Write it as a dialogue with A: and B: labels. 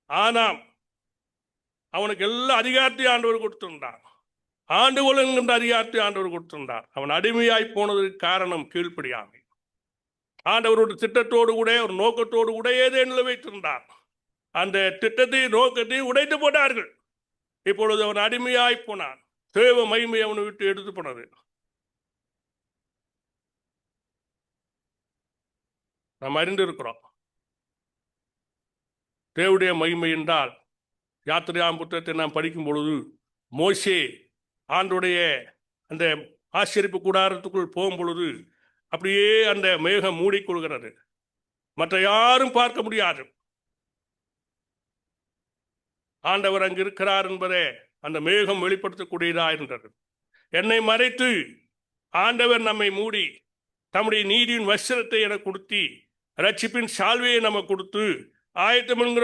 A: ஆனாம் அவனுக்கு எல்லா அதிகாரத்தையும் ஆண்டவர் கொடுத்திருந்தார். ஆண்டுகொள் என்கின்ற அதிகாரத்தை ஆண்டவர் கொடுத்திருந்தார். அவன் அடிமையாய் போனதற்கு காரணம் கீழ்ப்படியாமை. ஆண்டவருடைய திட்டத்தோடு கூட ஒரு நோக்கத்தோடு கூட ஏதேனும் வைத்திருந்தார். அந்த திட்டத்தையும் நோக்கத்தையும் உடைத்து போட்டார்கள். இப்பொழுது அவன் அடிமையாய் போனான். தேவ மகிமை அவனை விட்டு எடுத்து போனது. நாம் அறிந்திருக்கிறோம். தேவனுடைய மகிமை என்றால் யாத்திரையாம் புத்தகத்தை நாம் படிக்கும் பொழுது மோசே ஆண்டுடைய அந்த ஆசரிப்பு கூடாரத்துக்குள் போகும் பொழுது அப்படியே அந்த மேகம் மூடிக்கொள்கிறது. மற்ற யாரும் பார்க்க முடியாது. ஆண்டவர் அங்கு இருக்கிறார் என்பதே அந்த மேகம் வெளிப்படுத்தக்கூடியதா இருந்தது. என்னை மறைத்து ஆண்டவர் நம்மை மூடி தம்முடைய நீதியின் வஸ்திரத்தை என கொடுத்து ரட்சிப்பின் சால்வையை நம்ம கொடுத்து ஆயத்தம் என்கிற